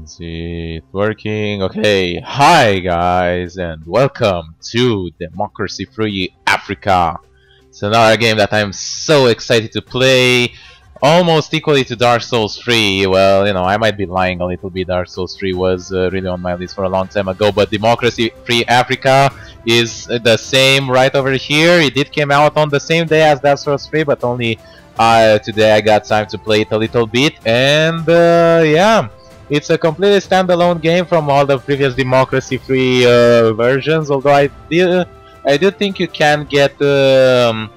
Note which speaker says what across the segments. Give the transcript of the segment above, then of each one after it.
Speaker 1: Is it working? Okay, hi guys and welcome to Democracy Free Africa. It's another game that I'm so excited to play, almost equally to Dark Souls 3. Well, you know, I might be lying a little bit. Dark Souls 3 was really on my list for a long time ago, but Democracy Free Africa is the same right over here. It did came out on the same day as Dark Souls 3, but only today I got time to play it a little bit, and yeah. It's a completely standalone game from all the previous democracy-free versions. Although I do think you can get the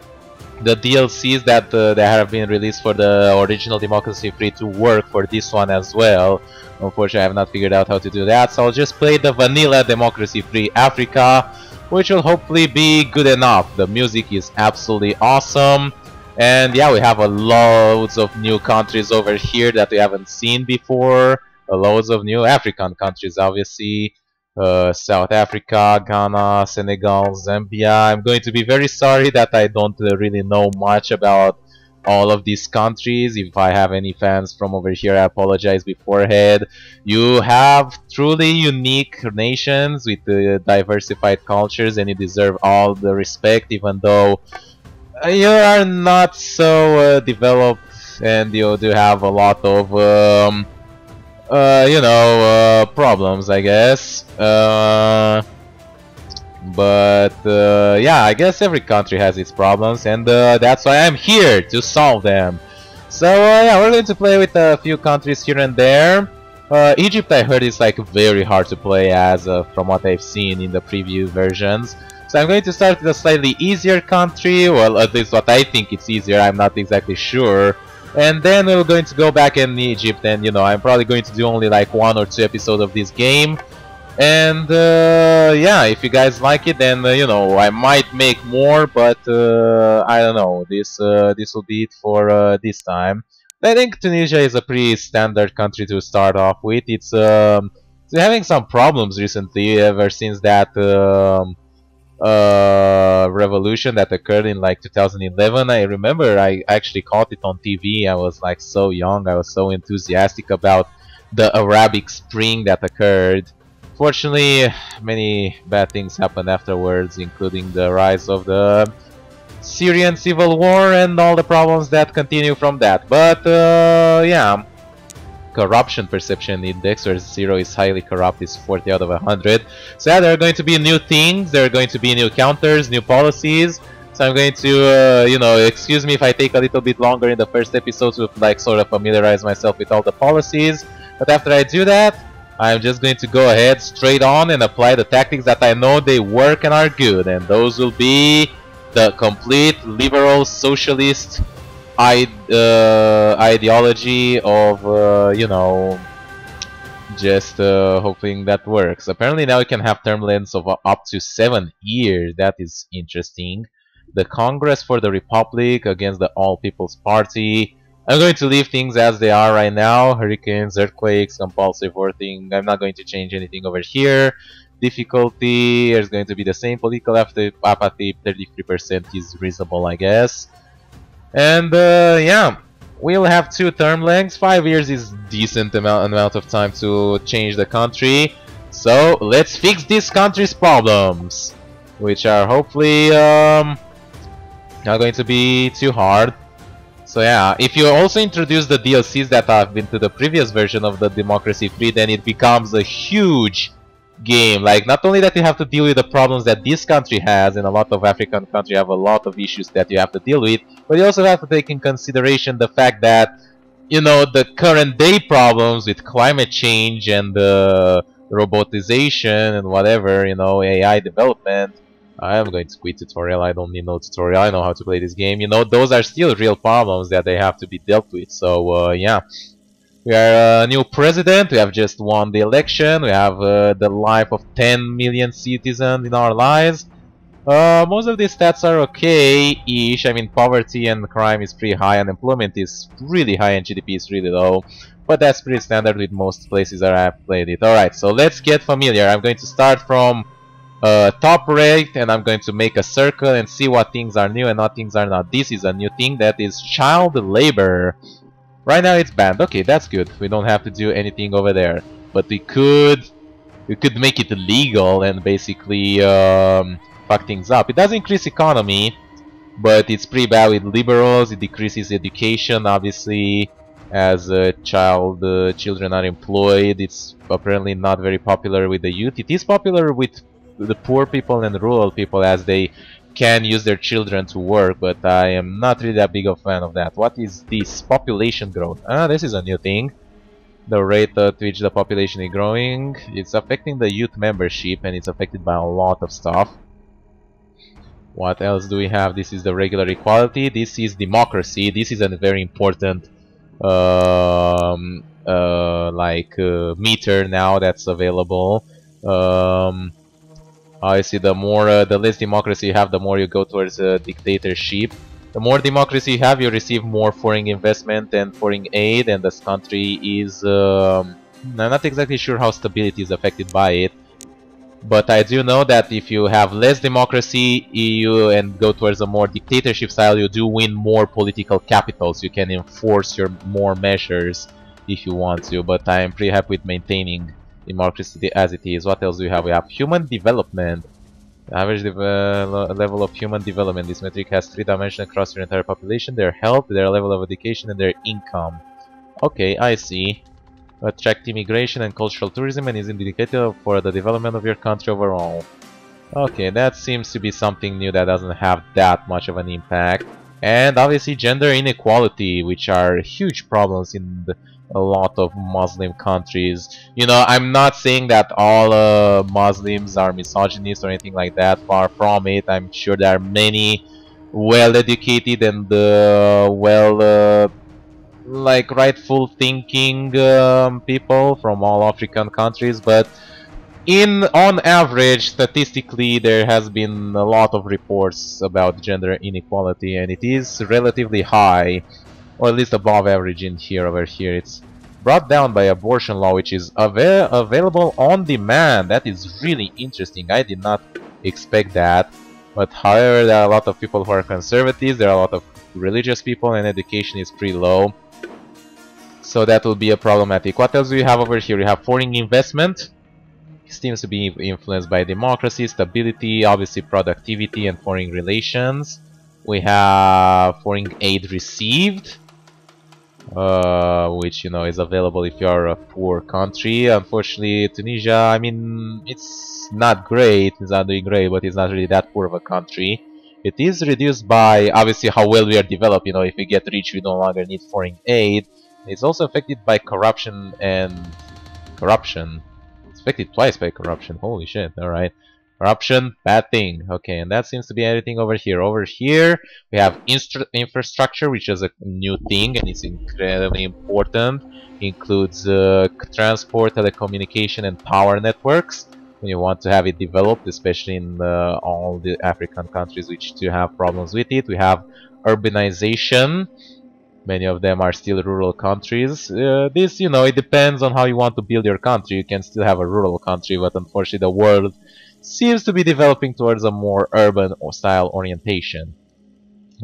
Speaker 1: DLCs that have been released for the original democracy-free to work for this one as well. Unfortunately, I have not figured out how to do that, so I'll just play the vanilla democracy-free Africa, which will hopefully be good enough. The music is absolutely awesome. And yeah, we have loads of new countries over here that we haven't seen before. Loads of new African countries, obviously. South Africa, Ghana, Senegal, Zambia. I'm going to be very sorry that I don't really know much about all of these countries. If I have any fans from over here, I apologize beforehand. You have truly unique nations with diversified cultures, and you deserve all the respect, even though you are not so developed, and you do have a lot of you know, problems, I guess. But yeah, I guess every country has its problems, and that's why I'm here to solve them. So yeah, we're going to play with a few countries here and there. Egypt, I heard, is like very hard to play as from what I've seen in the preview versions. So I'm going to start with a slightly easier country. Well, at least what I think it's easier. I'm not exactly sure. And then we're going to go back in Egypt, and you know, I'm probably going to do only like 1 or 2 episodes of this game. And yeah, if you guys like it, then you know, I might make more, but I don't know. This will be it for this time. I think Tunisia is a pretty standard country to start off with. It's having some problems recently, ever since that revolution that occurred in like 2011. I remember I actually caught it on TV. I was like so young, I was so enthusiastic about the Arabic Spring that occurred. Fortunately, many bad things happened afterwards, including the rise of the Syrian civil war and all the problems that continue from that. But yeah, corruption perception index, where 0 is highly corrupt, is 40 out of 100. So yeah, there are going to be new things, there are going to be new counters, new policies. So I'm going to, you know, excuse me if I take a little bit longer in the first episodes to like sort of familiarize myself with all the policies. But after I do that, I'm just going to go ahead straight on and apply the tactics that I know they work and are good. And those will be the complete liberal socialist ideology of you know, just hoping that works. Apparently now you can have term lengths of up to 7 years. That is interesting. The Congress for the Republic against the All People's Party. I'm going to leave things as they are right now. Hurricanes, earthquakes, compulsive voting. I'm not going to change anything over here. Difficulty is going to be the same. Political apathy, 33% is reasonable, I guess. And yeah, we'll have 2 term lengths. 5 years is decent amount of time to change the country. So let's fix this country's problems, which are hopefully not going to be too hard. So yeah, if you also introduce the DLCs that have been to the previous version of the Democracy Free, then it becomes a huge game. Like, not only that you have to deal with the problems that this country has, and a lot of African countries have a lot of issues that you have to deal with, but you also have to take in consideration the fact that, you know, the current day problems with climate change and robotization and whatever, you know, AI development. I am going to quit tutorial. I don't need no tutorial. I know how to play this game. You know, those are still real problems that they have to be dealt with. So yeah. We are a new president, we have just won the election, we have the life of 10 million citizens in our lives. Most of these stats are okay-ish. I mean, poverty and crime is pretty high, unemployment is really high, and GDP is really low. But that's pretty standard with most places that I've played it. Alright, so let's get familiar. I'm going to start from top right, and I'm going to make a circle and see what things are new and what things are not. This is a new thing, that is child labor. Right now it's banned. Okay, that's good. We don't have to do anything over there. but we could make it legal and basically fuck things up. It does increase economy, but it's pretty bad with liberals. It decreases education, obviously, as children are employed. It's apparently not very popular with the youth. It is popular with the poor people and rural people, as they can use their children to work, but I am not really that big of a fan of that. What is this? Population growth. Ah, this is a new thing. The rate at which the population is growing. It's affecting the youth membership, and it's affected by a lot of stuff. What else do we have? This is the regular equality. This is democracy. This is a very important meter now that's available. Obviously, the less democracy you have, the more you go towards a dictatorship. The more democracy you have, you receive more foreign investment and foreign aid, and this country is I'm not exactly sure how stability is affected by it. But I do know that if you have less democracy and go towards a more dictatorship style, you do win more political capital, so you can enforce your more measures if you want to. But I am pretty happy with maintaining democracy as it is. What else do we have? We have human development. The average level of human development. This metric has 3 dimensions across your entire population: their health, their level of education, and their income. Okay, I see. Attract immigration and cultural tourism, and is indicator for the development of your country overall. Okay, that seems to be something new that doesn't have that much of an impact. And obviously gender inequality, which are huge problems in a lot of Muslim countries. You know, I'm not saying that all Muslims are misogynist or anything like that, far from it. I'm sure there are many well-educated and like rightful thinking people from all African countries, but on average, statistically, there has been a lot of reports about gender inequality, and it is relatively high, or at least above average in here. Over here, it's brought down by abortion law, which is available on demand. That is really interesting. I did not expect that. But however, there are a lot of people who are conservatives, there are a lot of religious people, and education is pretty low. So that will be a problematic. What else do we have over here? We have foreign investment. It seems to be influenced by democracy, stability, obviously productivity, and foreign relations. We have foreign aid received, which, you know, is available if you are a poor country. Unfortunately, Tunisia, I mean, it's not great, it's not doing great, but it's not really that poor of a country. It is reduced by, obviously, how well we are developed. You know, if we get rich, we no longer need foreign aid. It's also affected by corruption and corruption. It's affected twice by corruption. Holy shit, alright. Corruption, bad thing. Okay, and that seems to be everything over here. Over here, we have infrastructure, which is a new thing, and it's incredibly important. Includes transport, telecommunication, and power networks. When you want to have it developed, especially in all the African countries which do have problems with it. We have urbanization. Many of them are still rural countries. This, you know, it depends on how you want to build your country. You can still have a rural country, but unfortunately the world seems to be developing towards a more urban style orientation.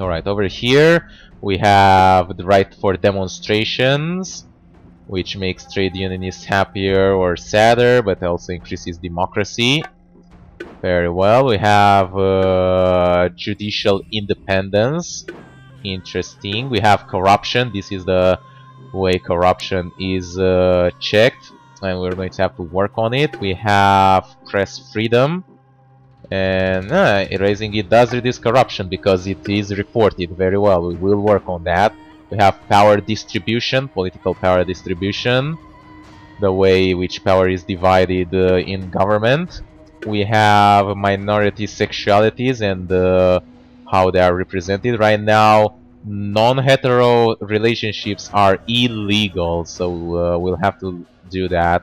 Speaker 1: Alright, over here we have the right for demonstrations, which makes trade unionists happier or sadder, but also increases democracy. Very well. We have judicial independence. Interesting. We have corruption. This is the way corruption is checked, and we're going to have to work on it. We have press freedom, and erasing it does reduce corruption because it is reported very well. We will work on that. We have power distribution, political power distribution, the way which power is divided in government. We have minority sexualities and how they are represented. Right now, non-hetero relationships are illegal, so we'll have to do that.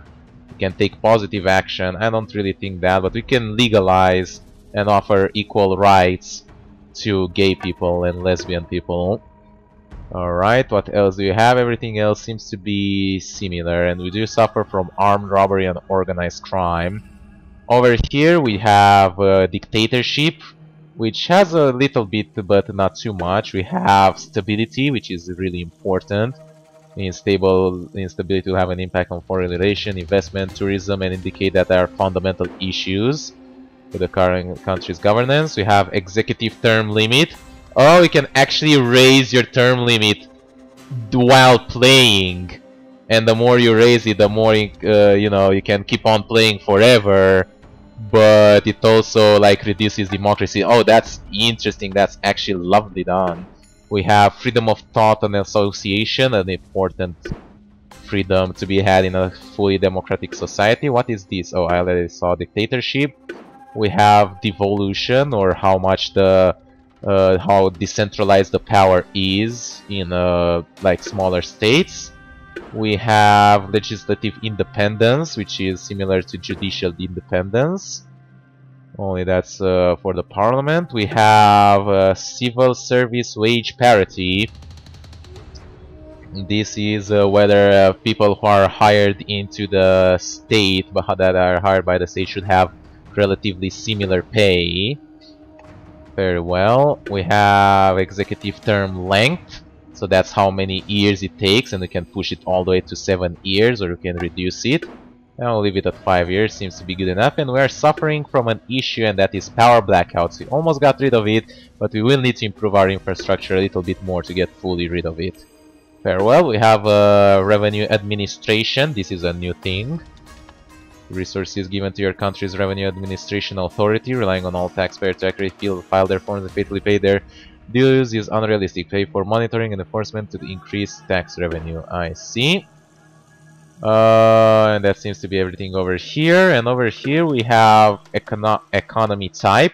Speaker 1: We can take positive action. I don't really think that, but we can legalize and offer equal rights to gay people and lesbian people. Alright, what else do you have? Everything else seems to be similar, and we do suffer from armed robbery and organized crime. Over here we have dictatorship, which has a little bit but not too much. We have stability, which is really important. Instability will have an impact on foreign relations, investment, tourism, and indicate that there are fundamental issues with the current country's governance. We have executive term limit. Oh, you can actually raise your term limit while playing, and the more you raise it, the more you know, you can keep on playing forever. But it also like reduces democracy. Oh, that's interesting. That's actually lovely done. We have freedom of thought and association, an important freedom to be had in a fully democratic society. What is this? Oh, I already saw dictatorship. We have devolution, or how much the how decentralized the power is in like smaller states. We have legislative independence, which is similar to judicial independence. Only that's for the parliament. We have civil service wage parity. This is whether people who are hired into the state, but that are hired by the state, should have relatively similar pay. Very well. We have executive term length. So that's how many years it takes, and we can push it all the way to 7 years, or we can reduce it. I'll leave it at 5 years, seems to be good enough. And we are suffering from an issue, and that is power blackouts. We almost got rid of it, but we will need to improve our infrastructure a little bit more to get fully rid of it. Very well. We have revenue administration. This is a new thing. Resources given to your country's revenue administration authority, relying on all taxpayers to accurately file their forms and faithfully pay their dues is unrealistic. Pay for monitoring and enforcement to increase tax revenue. I see. And that seems to be everything over here. And over here we have economy type.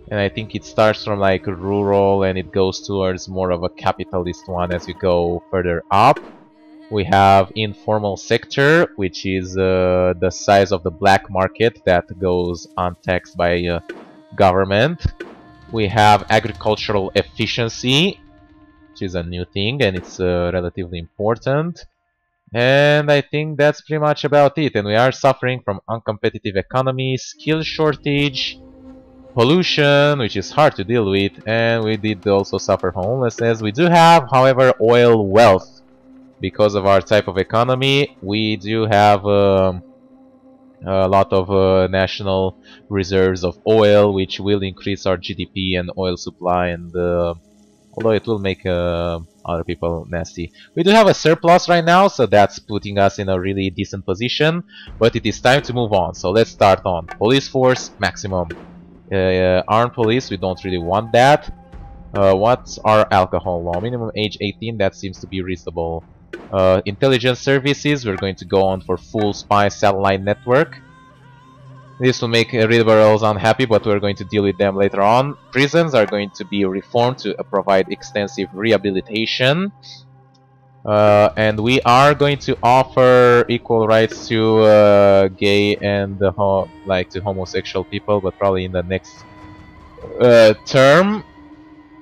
Speaker 1: And I think it starts from like rural and it goes towards more of a capitalist one as you go further up. We have informal sector, which is the size of the black market that goes untaxed by government. We have agricultural efficiency, which is a new thing, and it's relatively important. And I think that's pretty much about it. And we are suffering from uncompetitive economy, skill shortage, pollution, which is hard to deal with, and we did also suffer from homelessness. We do have, however, oil wealth. Because of our type of economy, we do have a lot of national reserves of oil, which will increase our GDP and oil supply, and although it will make other people nasty. We do have a surplus right now, so that's putting us in a really decent position, but it is time to move on. So let's start on police force maximum. Armed police, we don't really want that. What's our alcohol law? Minimum age 18, that seems to be reasonable. Intelligence services, we're going to go on for full spy satellite network. This will make liberals unhappy, but we're going to deal with them later on. Prisons are going to be reformed to provide extensive rehabilitation. And we are going to offer equal rights to gay and to homosexual people, but probably in the next term.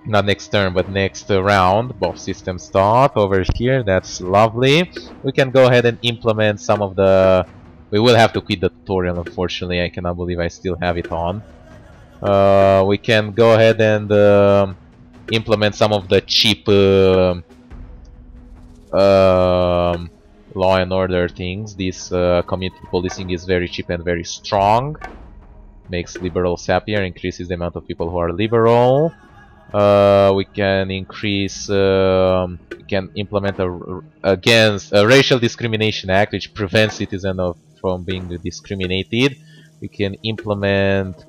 Speaker 1: Not next turn, but next round. Both systems start over here. That's lovely. We can go ahead and implement some of the... We will have to quit the tutorial, unfortunately. I cannot believe I still have it on. We can go ahead and implement some of the cheap law and order things. This community policing is very cheap and very strong. Makes liberals happier, increases the amount of people who are liberal. We can increase, we can implement against a racial discrimination act, which prevents citizens from being discriminated. We can implement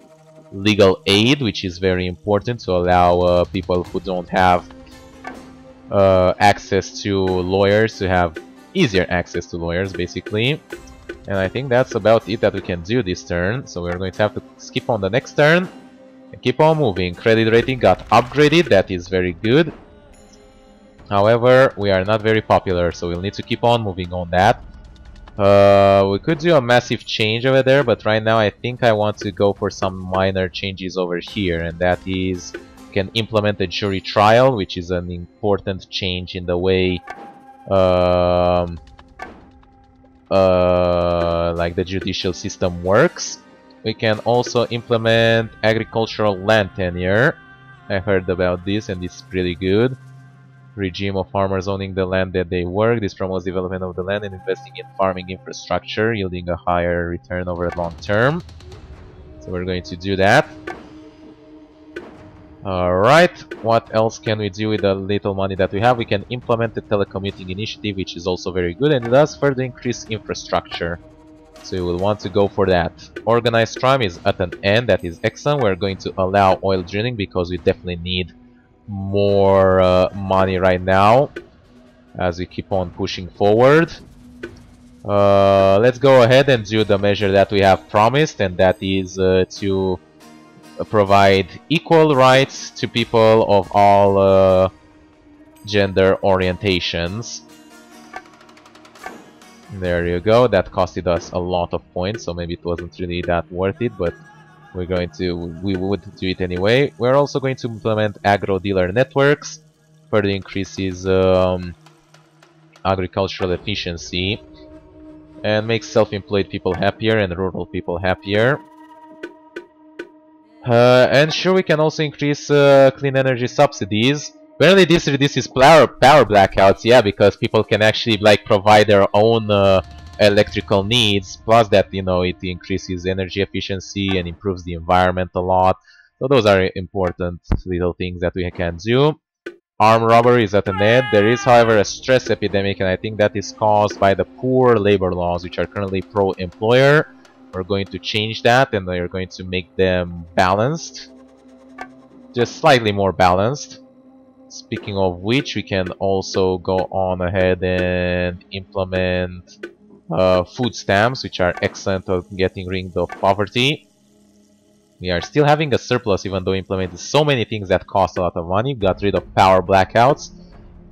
Speaker 1: legal aid, which is very important to allow people who don't have access to lawyers to have easier access to lawyers, basically. And I think that's about it that we can do this turn. So we're going to have to skip on the next turn. Keep on moving. Credit rating got upgraded. That is very good. However, we are not very popular, so we'll need to keep on moving on that. We could do a massive change over there, but right now I think I want to go for some minor changes over here, and that is we can implement a jury trial, which is an important change in the way like the judicial system works. We can also implement agricultural land tenure. I heard about this and it's pretty good. regime of farmers owning the land that they work. This promotes development of the land and investing in farming infrastructure, yielding a higher return over the long term. So we're going to do that. Alright, what else can we do with the little money that we have? We can implement the telecommuting initiative, which is also very good, and it does further increase infrastructure. So you will want to go for that. Organized crime is at an end, that is excellent. We're going to allow oil drilling because we definitely need more money right now as we keep on pushing forward. Let's go ahead and do the measure that we have promised, and that is to provide equal rights to people of all gender orientations. There you go. That costed us a lot of points, so maybe it wasn't really that worth it, but we would do it anyway. We're also going to implement agro dealer networks, further increases agricultural efficiency and makes self-employed people happier and rural people happier. And sure, we can also increase clean energy subsidies. Apparently this reduces power blackouts, yeah, because people can actually like provide their own electrical needs, plus that, you know, it increases energy efficiency and improves the environment a lot. So those are important little things that we can do. Armed robbery is at an end. There is, however, a stress epidemic, and I think that is caused by the poor labor laws, which are currently pro-employer. We're going to change that, and we're going to make them balanced. Just slightly more balanced. Speaking of which, we can also go on ahead and implement food stamps, which are excellent at getting rid of poverty. We are still having a surplus, even though we implemented so many things that cost a lot of money. Got rid of power blackouts.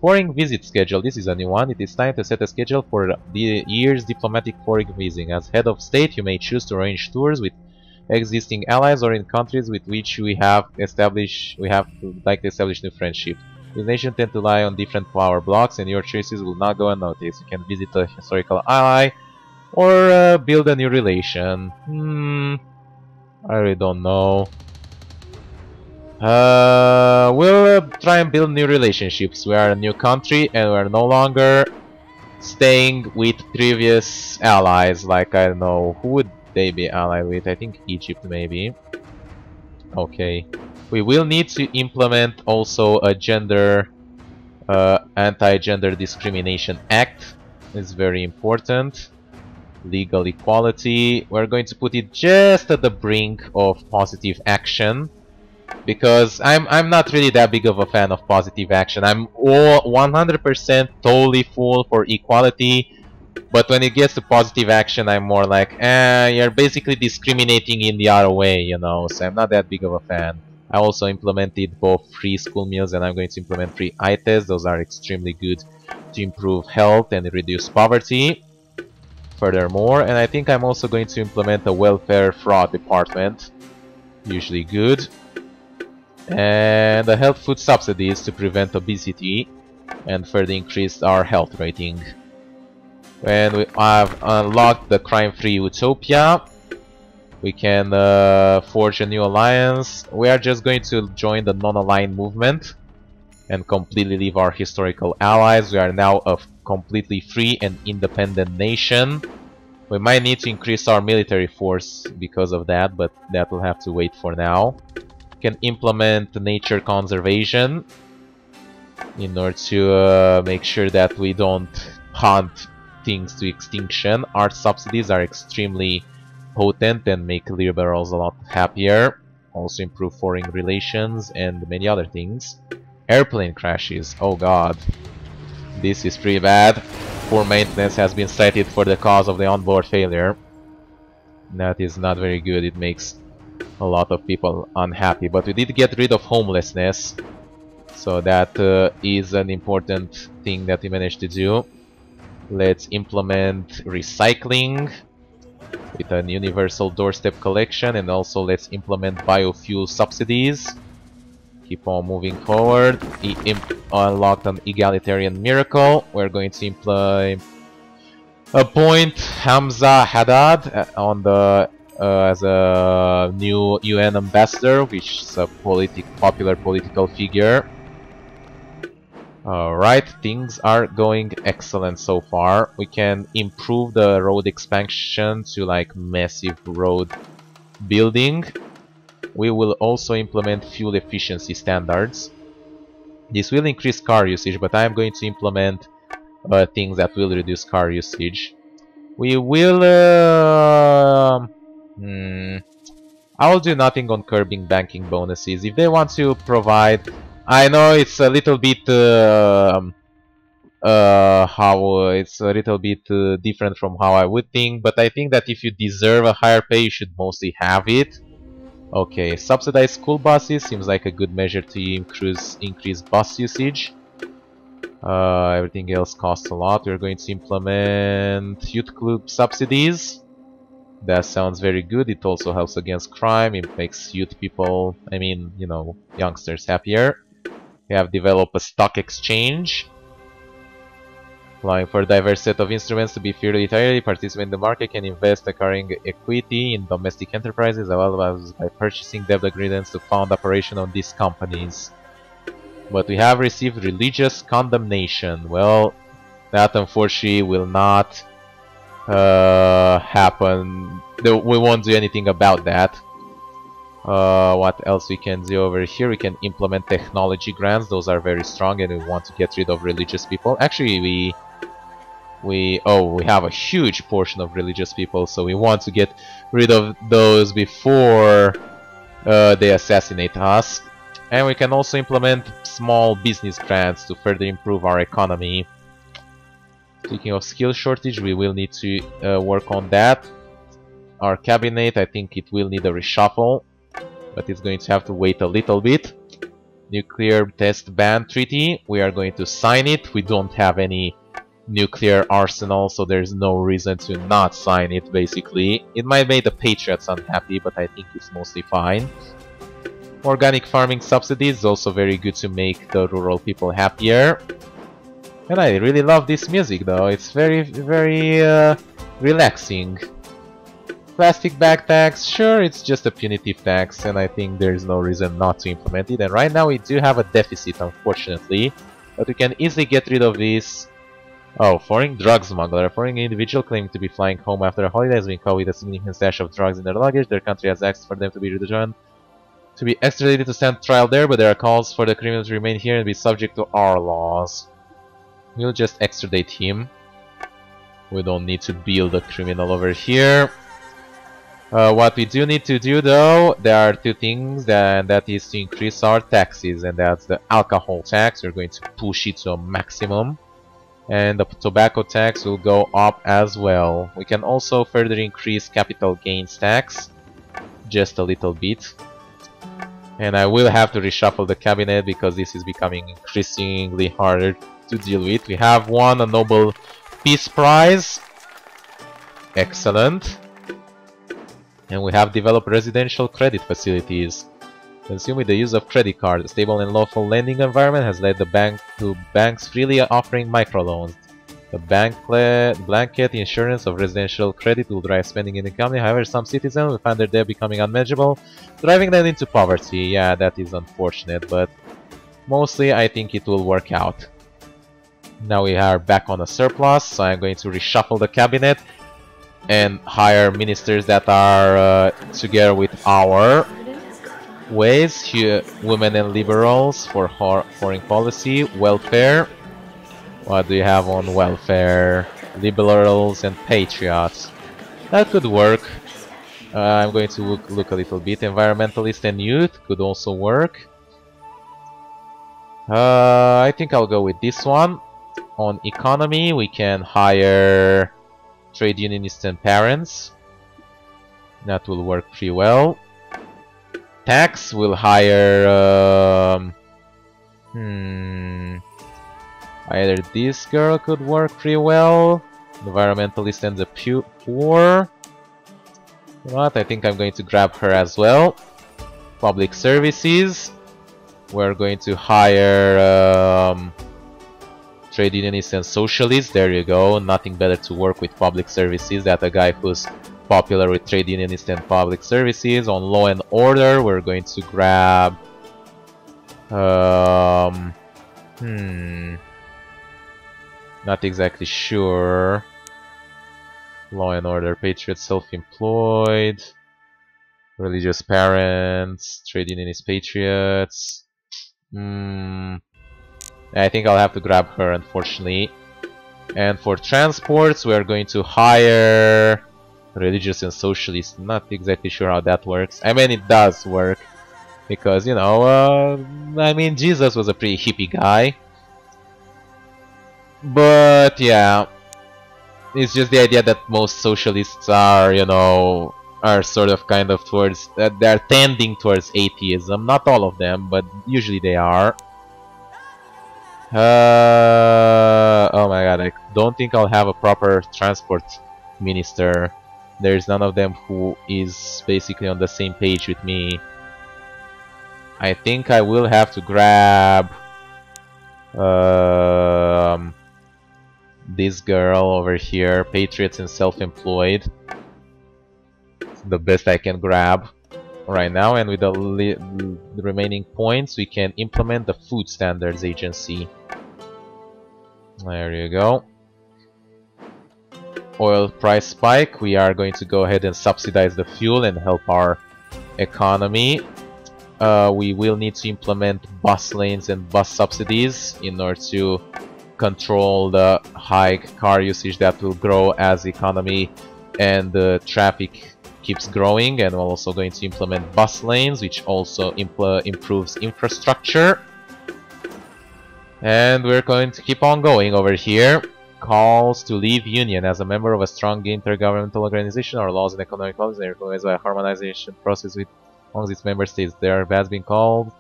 Speaker 1: Foreign visit schedule. This is a new one. It is time to set a schedule for the year's diplomatic foreign visiting. As head of state, you may choose to arrange tours with existing allies or in countries with which we like to establish new friendship. These nations tend to lie on different power blocks, and your choices will not go unnoticed. You can visit a historical ally or build a new relation. I really don't know. We'll try and build new relationships. We are a new country and we're no longer staying with previous allies. Like, I don't know, who would they be allied with? I think Egypt, maybe. Okay. We will need to implement also a anti-gender discrimination act. It's very important. Legal equality. We're going to put it just at the brink of positive action, because I'm not really that big of a fan of positive action. I'm 100% totally full for equality, but when it gets to positive action, I'm more like, you're basically discriminating in the other way, you know, so I'm not that big of a fan. I also implemented both free school meals, and I'm going to implement free eye tests. Those are extremely good to improve health and reduce poverty. Furthermore, and I think I'm also going to implement a welfare fraud department. Usually good. And the health food subsidies to prevent obesity and further increase our health rating. When we have unlocked the crime-free utopia, we can forge a new alliance. We are just going to join the non-aligned movement and completely leave our historical allies. We are now a completely free and independent nation. We might need to increase our military force because of that, but that will have to wait for now. We can implement nature conservation in order to make sure that we don't hunt things to extinction. Art subsidies are extremely potent and make liberals a lot happier. Also improve foreign relations and many other things. Airplane crashes. Oh god. This is pretty bad. Poor maintenance has been cited for the cause of the onboard failure. That is not very good. It makes a lot of people unhappy. But we did get rid of homelessness. So that is an important thing that we managed to do. Let's implement recycling with an universal doorstep collection, and also let's implement biofuel subsidies. Keep on moving forward. Unlocked an egalitarian miracle. We're going to appoint Hamza Haddad on the as a new UN ambassador, which is a popular political figure. Alright, things are going excellent so far. We can improve the road expansion to like massive road building. We will also implement fuel efficiency standards. This will increase car usage, but I am going to implement things that will reduce car usage. We will... I will do nothing on curbing banking bonuses. If they want to provide... I know it's a little bit... it's a little bit different from how I would think, but I think that if you deserve a higher pay, you should mostly have it. Okay, subsidized school buses seems like a good measure to increase bus usage. Everything else costs a lot. We're going to implement youth club subsidies. That sounds very good. It also helps against crime. It makes youth people, I mean, you know, youngsters happier. We have developed a stock exchange, allowing for a diverse set of instruments to be fairly entirely participate in the market, can invest acquiring equity in domestic enterprises as well as by purchasing debt agreements to fund operation on these companies. But we have received religious condemnation. Well, that unfortunately will not happen. We won't do anything about that. What else we can do over here? We can implement technology grants. Those are very strong, and we want to get rid of religious people. Actually, we have a huge portion of religious people, so we want to get rid of those before they assassinate us. And we can also implement small business grants to further improve our economy. Speaking of skill shortage, we will need to work on that. Our cabinet, I think it will need a reshuffle, but it's going to have to wait a little bit. Nuclear test ban treaty, we are going to sign it. We don't have any nuclear arsenal, so there's no reason to not sign it, basically. It might make the patriots unhappy, but I think it's mostly fine. Organic farming subsidies, also very good to make the rural people happier. And I really love this music though, it's very relaxing. Plastic bag tax, sure, it's just a punitive tax, and I think there's no reason not to implement it. And right now we do have a deficit, unfortunately, but we can easily get rid of this. Oh, foreign drug smuggler. A foreign individual claiming to be flying home after a holiday has been caught with a significant stash of drugs in their luggage. Their country has asked for them to be returned, to be extradited to stand trial there, but there are calls for the criminal to remain here and be subject to our laws. We'll just extradite him. We don't need to build a criminal over here. What we do need to do though, there are two things, that is to increase our taxes, and that's the alcohol tax. We're going to push it to a maximum, and the tobacco tax will go up as well. We can also further increase capital gains tax, just a little bit. And I will have to reshuffle the cabinet because this is becoming increasingly harder to deal with. We have won a Nobel Peace Prize. Excellent. And we have developed residential credit facilities. Consuming the use of credit cards, a stable and lawful lending environment has led the bank to banks freely offering microloans. The blanket insurance of residential credit will drive spending in the economy. However, some citizens will find their debt becoming unmanageable, driving them into poverty. Yeah, that is unfortunate, but mostly I think it will work out. Now we are back on a surplus, so I'm going to reshuffle the cabinet and hire ministers that are together with our ways. Here, women and liberals for foreign policy, welfare. What do you have on welfare? Liberals and patriots. That could work. I'm going to look a little bit. Environmentalist and youth could also work. I think I'll go with this one. On economy, we can hire trade unionists and parents. That will work pretty well. Tax, we'll hire... either this girl could work pretty well. Environmentalist and the poor. You know what? I think I'm going to grab her as well. Public services. We're going to hire trade unionists and socialists. There you go. Nothing better to work with public services than a guy who's popular with trade unionists and public services. On law and order, we're going to grab Not exactly sure. Law and order, patriot, self-employed, religious parents, trading in his patriots. I think I'll have to grab her, unfortunately. And for transports, we are going to hire religious and socialist. Not exactly sure how that works. I mean, it does work. Because, you know, I mean, Jesus was a pretty hippie guy. But, yeah. It's just the idea that most socialists are, you know, are sort of kind of towards... they're tending towards atheism. Not all of them, but usually they are. Oh my god, I don't think I'll have a proper transport minister. There's none of them who is basically on the same page with me. I think I will have to grab this girl over here, patriots and self-employed. The best I can grab right now, and with the remaining points we can implement the food standards agency. There you go. Oil price spike. We are going to go ahead and subsidize the fuel and help our economy. We will need to implement bus lanes and bus subsidies in order to control the high car usage that will grow as the economy and the traffic keeps growing. And we're also going to implement bus lanes, which also improves infrastructure. And we're going to keep on going over here. Calls to leave union. As a member of a strong intergovernmental organization, our laws and economic policies are recognized by a harmonization process with amongst its member states. There has been called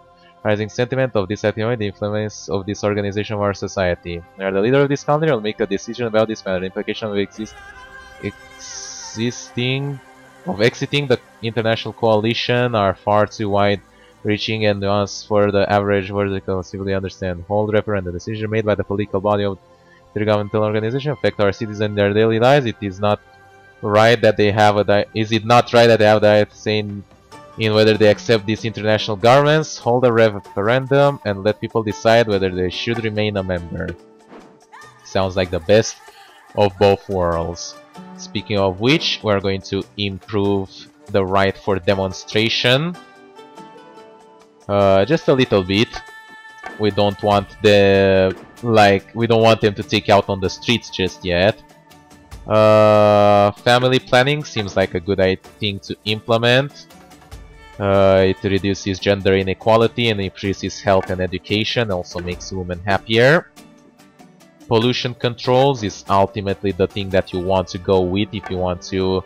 Speaker 1: rising sentiment of dissatisfaction the influence of this organization of our society. We are the leader of this country will make a decision about this matter. The implication of exiting the international coalition are far too wide reaching and nuanced for the average vertical to simply understand. Hold referendum. The decision made by the political body of the governmental organization affect our citizens in their daily lives. It is not right that they have a is it not right that they have a saying in whether they accept these international governments? Hold a referendum and let people decide whether they should remain a member. Sounds like the best of both worlds. Speaking of which, we're going to improve the right for demonstration. Just a little bit. We don't want we don't want them to take out on the streets just yet. Family planning seems like a good thing to implement. It reduces gender inequality and increases health and education, also makes women happier. Pollution controls is ultimately the thing that you want to go with if you want to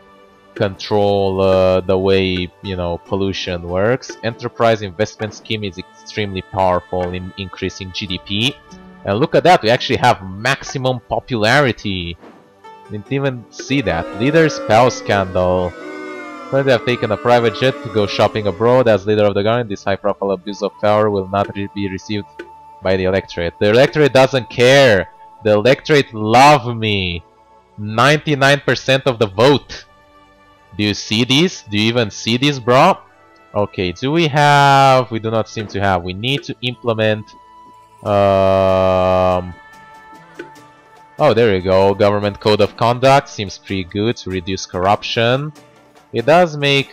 Speaker 1: control the way, you know, pollution works. Enterprise investment scheme is extremely powerful in increasing GDP. And look at that, we actually have maximum popularity. Didn't even see that. Leader spouse scandal. When they have taken a private jet to go shopping abroad as leader of the government, this high-profile abuse of power will not be received by the electorate. The electorate doesn't care. The electorate love me. 99% of the vote. Do you see this? Do you even see this, bro? Okay, do we have... We do not seem to have. We need to implement... Oh, there you go. Government Code of Conduct seems pretty good to reduce corruption. It does make...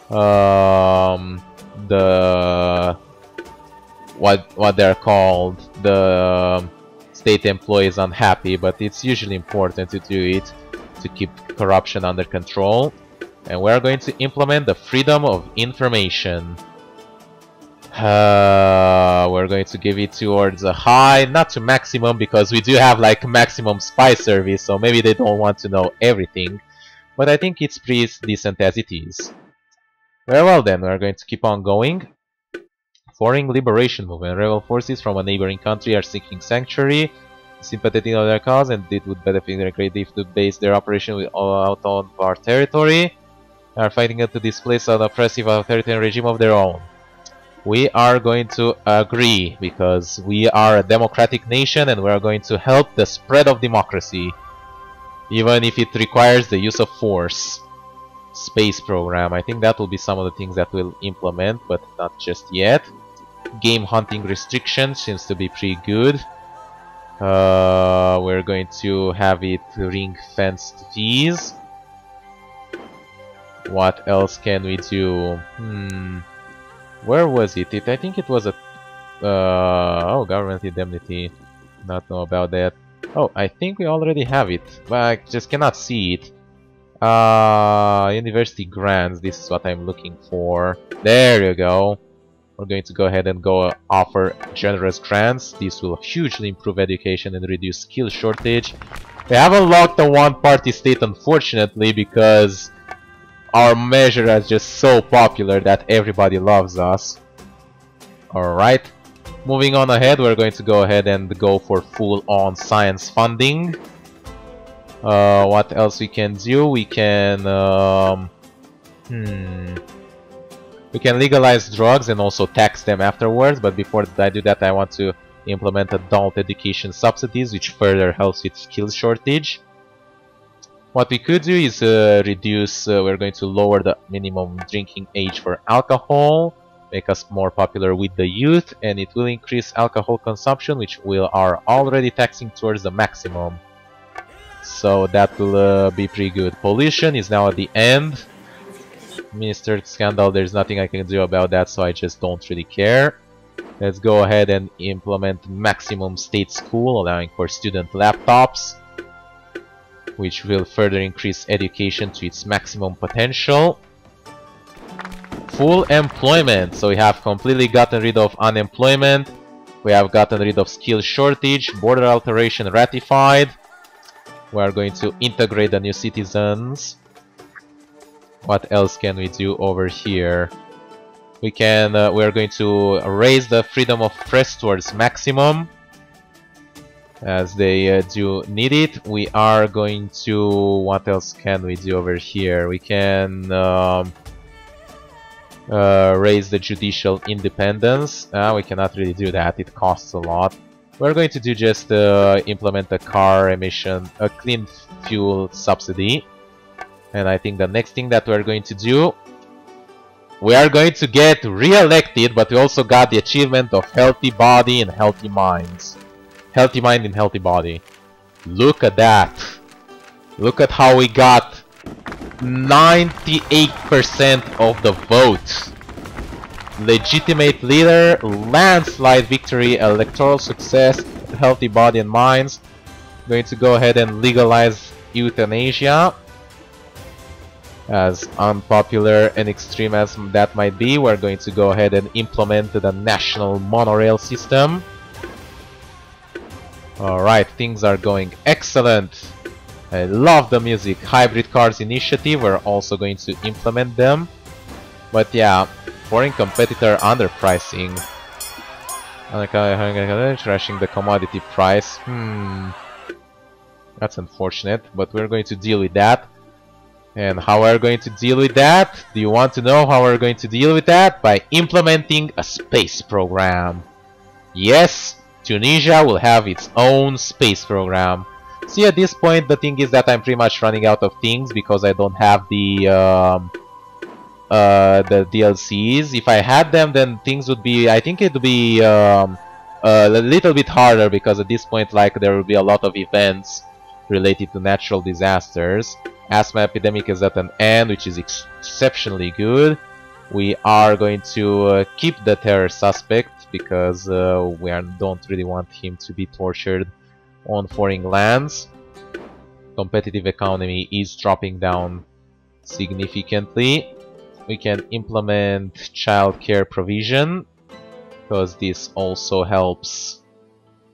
Speaker 1: the... What they're called. The... state employees unhappy, but it's usually important to do it to keep corruption under control. And we're going to implement the freedom of information. We're going to give it towards a high, not to maximum, because we do have like maximum spy service, so maybe they don't want to know everything. But I think it's pretty decent as it is. Very well then, we're going to keep on going. Foreign liberation movement. Rebel forces from a neighboring country are seeking sanctuary, sympathetic of their cause, and it would benefit them greatly if to base their operation out on our territory. They are fighting to displace an oppressive authoritarian regime of their own. We are going to agree, because we are a democratic nation and we are going to help the spread of democracy, even if it requires the use of force. Space program. I think that will be some of the things that we'll implement, but not just yet. Game hunting restriction seems to be pretty good. We're going to have it ring-fenced fees. What else can we do? Where was it? I think it was a... oh, government indemnity. Not know about that. Oh, I think we already have it, but I just cannot see it. University grants, this is what I'm looking for. There you go. We're going to go ahead and offer generous grants. This will hugely improve education and reduce skill shortage. We haven't locked the one-party state, unfortunately, because our measure is just so popular that everybody loves us. Alright. Moving on ahead, we're going to go ahead and go for full-on science funding. What else we can do? We can legalize drugs and also tax them afterwards, but before I do that I want to implement adult education subsidies, which further helps with skill shortage. What we could do is reduce, we're going to lower the minimum drinking age for alcohol, make us more popular with the youth, and it will increase alcohol consumption, which we are already taxing towards the maximum. So that will be pretty good. Pollution is now at the end. Minister scandal, there's nothing I can do about that, so I just don't really care. Let's go ahead and implement maximum state school, allowing for student laptops, which will further increase education to its maximum potential. Full employment, so we have completely gotten rid of unemployment, we have gotten rid of skill shortage, border alteration ratified. We are going to integrate the new citizens. What else can we do over here? We are going to raise the freedom of press towards maximum, as they do need it. We are going to... what else can we do over here? We can raise the judicial independence. We cannot really do that, it costs a lot. We're going to do just implement a car emission, a clean fuel subsidy. And I think the next thing that we're going to do, we are going to get re-elected, but we also got the achievement of healthy body and healthy minds. Healthy mind and healthy body. Look at that. Look at how we got 98% of the vote. Legitimate leader, landslide victory, electoral success, healthy body and minds. Going to go ahead and legalize euthanasia. As unpopular and extreme as that might be, we're going to go ahead and implement the national monorail system. Alright, things are going excellent. I love the music. Hybrid cars initiative, we're also going to implement them. But yeah, foreign competitor underpricing. Crashing the commodity price. That's unfortunate, but we're going to deal with that. And how we're going to deal with that? Do you want to know how we're going to deal with that? By implementing a space program. Yes, Tunisia will have its own space program. See, at this point, the thing is that I'm pretty much running out of things because I don't have the DLCs. If I had them, then things would be... I think it would be a little bit harder because at this point, like, there will be a lot of events related to natural disasters. Asthma epidemic is at an end, which is exceptionally good. We are going to keep the terror suspect because we don't really want him to be tortured on foreign lands. Competitive economy is dropping down significantly. We can implement childcare provision because this also helps.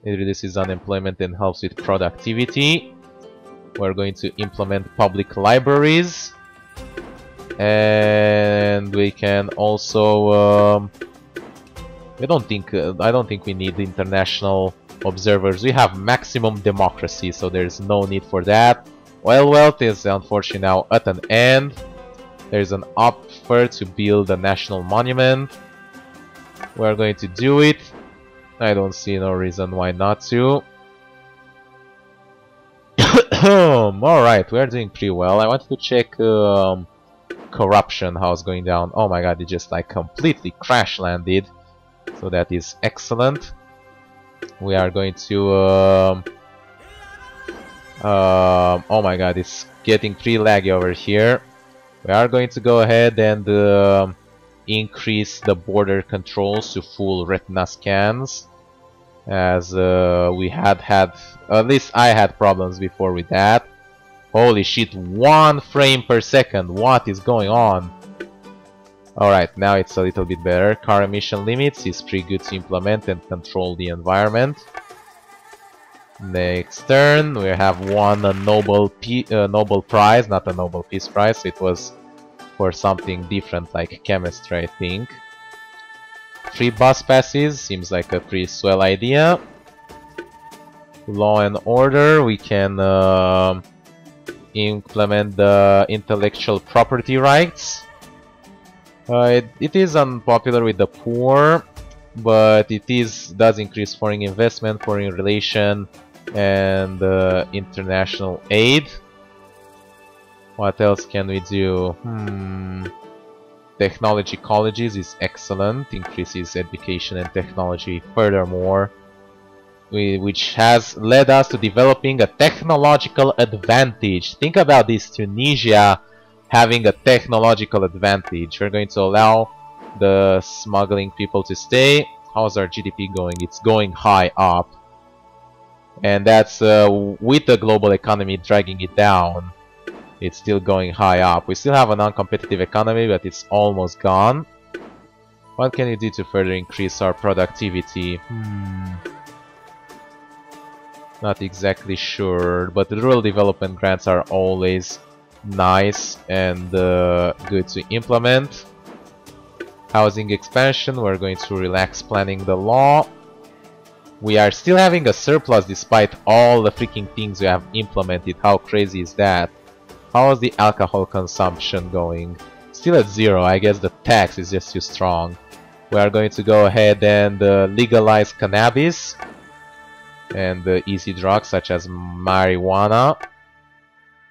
Speaker 1: It reduces unemployment and helps with productivity. We're going to implement public libraries, and we can also. I don't think we need international observers. We have maximum democracy, so there's no need for that. Oil wealth is unfortunately now at an end. There's an offer to build a national monument. We're going to do it. I don't see no reason why not to. Alright, we're doing pretty well. I wanted to check corruption, how it's going down. Oh my god, it just like completely crash landed. So that is excellent. We are going to oh my god, it's getting pretty laggy over here. We are going to go ahead and increase the border controls to full retina scans, as we had at least I had problems before with that. Holy shit, 1 frame per second, what is going on? Alright, now it's a little bit better. Car emission limits is pretty good to implement and control the environment. Next turn, we have won a Nobel Prize, not a Nobel Peace Prize, it was for something different like chemistry, I think. Free bus passes, seems like a pretty swell idea. Law and order, we can implement the intellectual property rights. It is unpopular with the poor, but it does increase foreign investment, foreign relation, and international aid. What else can we do? Technology colleges is excellent, increases education and technology furthermore, which has led us to developing a technological advantage. Think about this, Tunisia having a technological advantage. We're going to allow the smuggling people to stay. How's our GDP going? It's going high up. And that's with the global economy dragging it down. It's still going high up. We still have a non-competitive economy, but it's almost gone. What can you do to further increase our productivity? Not exactly sure, but the rural development grants are always nice and good to implement. Housing expansion, we're going to relax planning the law. We are still having a surplus despite all the freaking things we have implemented. How crazy is that? How is the alcohol consumption going? Still at 0, I guess the tax is just too strong. We are going to go ahead and legalize cannabis and easy drugs such as marijuana.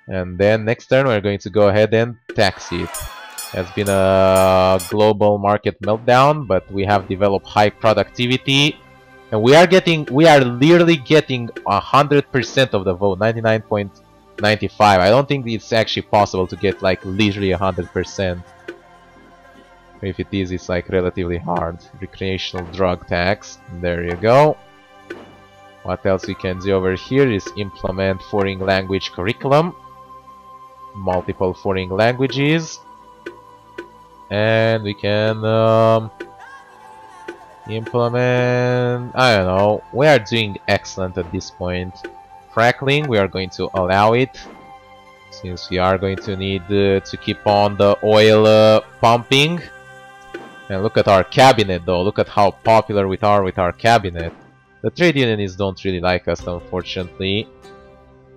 Speaker 1: And then next turn we're going to go ahead and tax it. Has been a global market meltdown, but we have developed high productivity, and we are literally getting 100% of the vote, 99.95. I don't think it's actually possible to get like literally 100%. If it is, it's like relatively hard. Recreational drug tax. There you go. What else we can do over here is implement foreign language curriculum. Multiple foreign languages. And we can implement, I don't know, we are doing excellent at this point. Fracking, we are going to allow it, since we are going to need to keep on the oil pumping. And look at our cabinet though, look at how popular we are with our cabinet. The trade unionists don't really like us, unfortunately.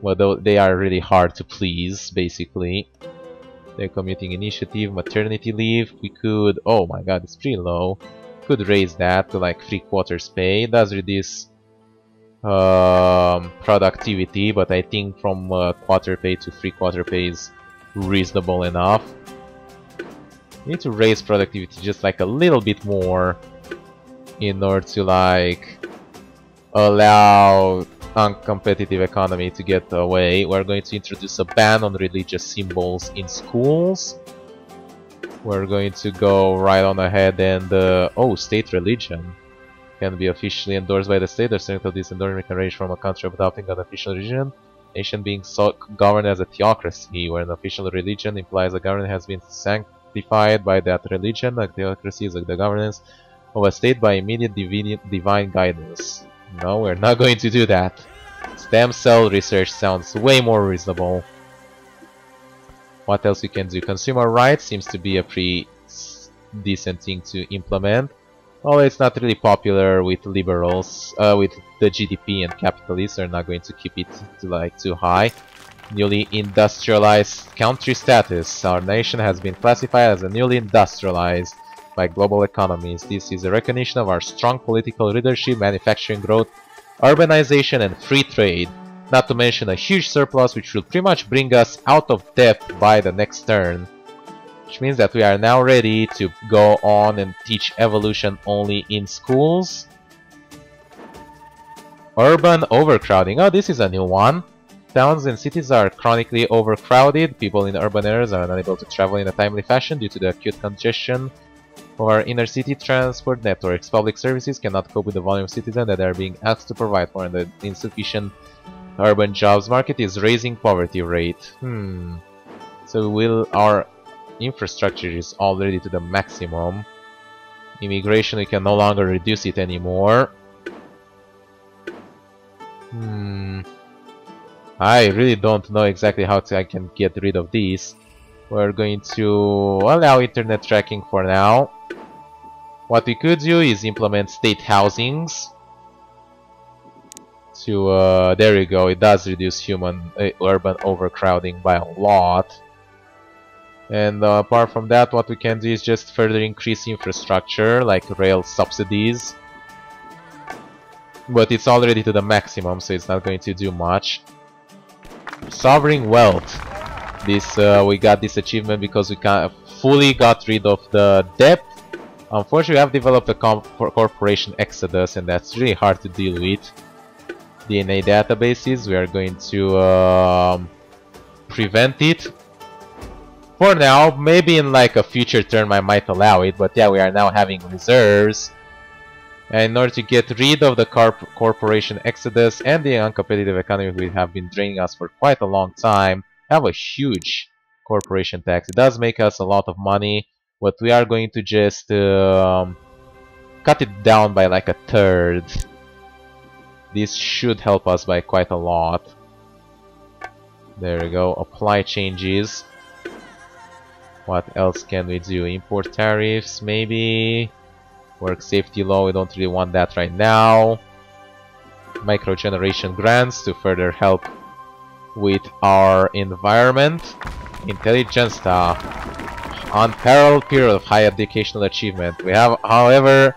Speaker 1: Well, they are really hard to please, basically. Their commuting initiative, maternity leave, we could, oh my god, it's pretty low. Could raise that to like 3/4 pay. It does reduce productivity, but I think from quarter pay to 3/4 pay is reasonable enough. We need to raise productivity just like a little bit more in order to like allow uncompetitive economy to get away. We're going to introduce a ban on religious symbols in schools. We're going to go right on ahead and oh, state religion can be officially endorsed by the state. The strength of this endorsement can range from a country adopting an official religion, nation being governed as a theocracy, where an official religion implies the government has been sanctified by that religion. A theocracy is the governance of a state by immediate divine guidance. No, we're not going to do that. Stem cell research sounds way more reasonable. What else we can do? Consumer rights seems to be a pretty decent thing to implement. Although it's not really popular with liberals, with the GDP and capitalists are not going to keep it to like too high. Newly industrialized country status. Our nation has been classified as a newly industrialized by global economies. This is a recognition of our strong political leadership, manufacturing growth, urbanization and free trade. Not to mention a huge surplus which will pretty much bring us out of debt by the next turn. which means that we are now ready to go on and teach evolution only in schools. Urban overcrowding. Oh, this is a new one. Towns and cities are chronically overcrowded. People in urban areas are unable to travel in a timely fashion due to the acute congestion of our inner city transport networks. Public services cannot cope with the volume of citizens that they are being asked to provide for, and the insufficient urban jobs market is raising poverty rate. So our infrastructure is already to the maximum. Immigration, we can no longer reduce it anymore. I really don't know exactly how I can get rid of these. We're going to allow internet tracking for now. What we could do is implement state housings. There you go, it does reduce urban overcrowding by a lot. And apart from that, what we can do is just further increase infrastructure, like rail subsidies. But it's already to the maximum, so it's not going to do much. Sovereign wealth. We got this achievement because we fully got rid of the debt. Unfortunately, we have developed a corporation exodus, and that's really hard to deal with. DNA databases, we are going to prevent it. For now, maybe in like a future term I might allow it, but yeah, we are now having reserves. And in order to get rid of the corporation exodus and the uncompetitive economy we have been draining us for quite a long time, have a huge corporation tax. It does make us a lot of money, but we are going to just cut it down by like a third. This should help us by quite a lot. There we go. Apply changes. What else can we do? Import tariffs, maybe. Work safety law, we don't really want that right now. Microgeneration grants to further help with our environment. Intelligence unparalleled period of high educational achievement. We have, however,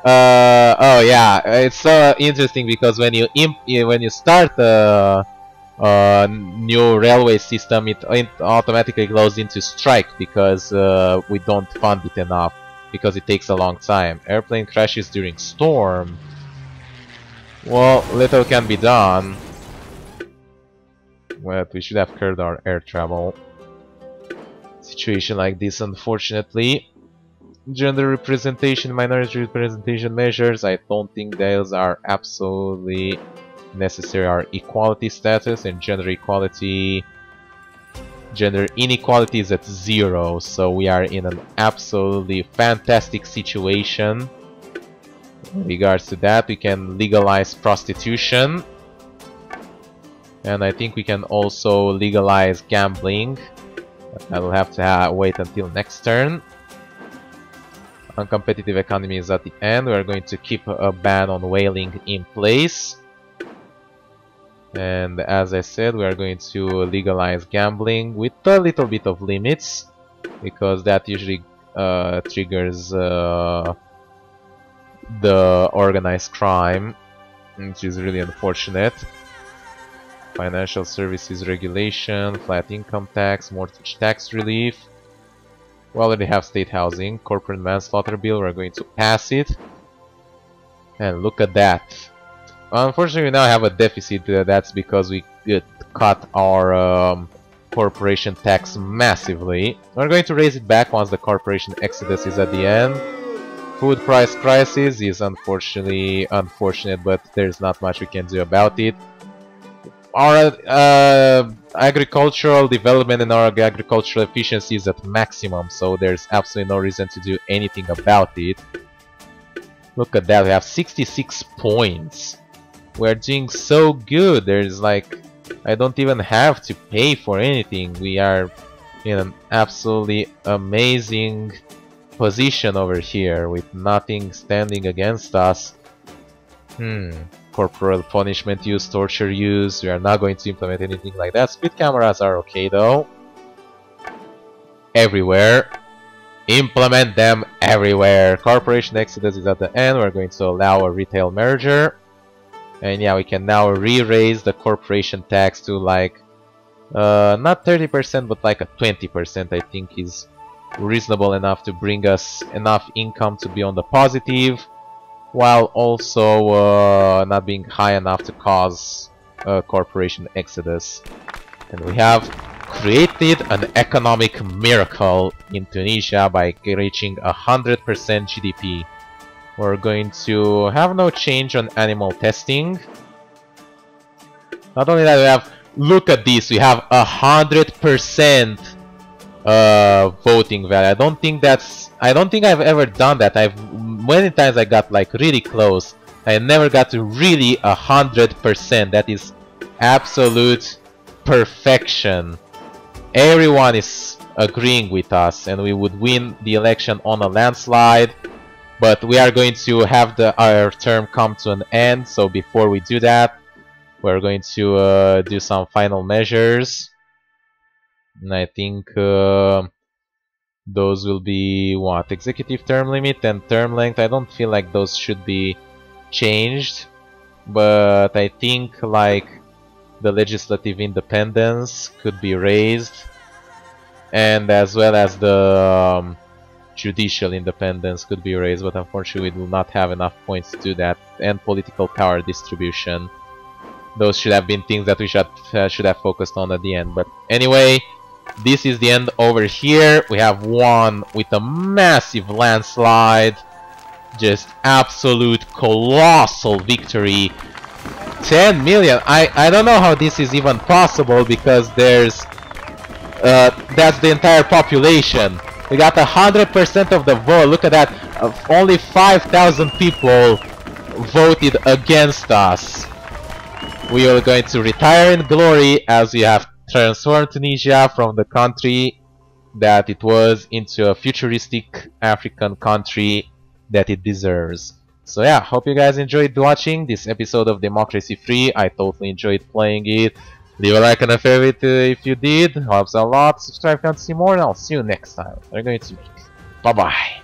Speaker 1: oh yeah, it's so interesting because when you start a new railway system, it automatically goes into strike because we don't fund it enough, because it takes a long time. Airplane crashes during storm. Well, little can be done. Well, we should have curbed our air travel. Situation like this, unfortunately. Gender representation, minority representation measures, I don't think those are absolutely necessary. Our equality status and gender inequality is at 0, so we are in an absolutely fantastic situation. In regards to that, we can legalize prostitution, and I think we can also legalize gambling. I will have to wait until next turn. Uncompetitive economy is at the end. We are going to keep a ban on whaling in place. And as I said, we are going to legalize gambling with a little bit of limits, because that usually triggers the organized crime, which is really unfortunate. Financial services regulation, flat income tax, mortgage tax relief. We already have state housing. Corporate manslaughter bill, we're going to pass it. And look at that. Unfortunately, we now have a deficit. That's because we cut our corporation tax massively. We're going to raise it back once the corporation exodus is at the end. Food price crisis is unfortunately unfortunate, but there's not much we can do about it. Our agricultural development and our agricultural efficiency is at maximum, so there's absolutely no reason to do anything about it. Look at that, we have 66 points. We're doing so good. There's like, I don't even have to pay for anything. We are in an absolutely amazing position over here with nothing standing against us. Corporal punishment use, torture use. We are not going to implement anything like that. Speed cameras are okay though. Everywhere. Implement them everywhere. Corporation exodus is at the end. We're going to allow a retail merger. And yeah, we can now re-raise the corporation tax to like not 30%, but like a 20%, I think is reasonable enough to bring us enough income to be on the positive, while also not being high enough to cause a corporation exodus. And we have created an economic miracle in Tunisia by reaching 100% GDP. We're going to have no change on animal testing. Not only that, we have, look at this, we have 100% voting value. I don't think I've ever done that. Many times I got like really close. I never got to really 100%. That is absolute perfection. Everyone is agreeing with us, and we would win the election on a landslide. But we are going to have our term come to an end, so before we do that, we're going to do some final measures. And I think those will be what? Executive term limit and term length. I don't feel like those should be changed, but I think like the legislative independence could be raised, and as well as the judicial independence could be raised, but unfortunately we do not have enough points to do that, and political power distribution. Those should have been things that we should have focused on at the end. But anyway, this is the end over here. We have won with a massive landslide. Just absolute colossal victory. 10 million. I don't know how this is even possible, because there's that's the entire population. We got 100% of the vote. Look at that. Only 5,000 people voted against us. We are going to retire in glory as we have transformed Tunisia from the country that it was into a futuristic African country that it deserves. So yeah, hope you guys enjoyed watching this episode of Democracy Free. I totally enjoyed playing it. Leave a like and a favorite if you did. Helps a lot. Subscribe if you want to see more, and I'll see you next time. We're going to meet. Bye bye.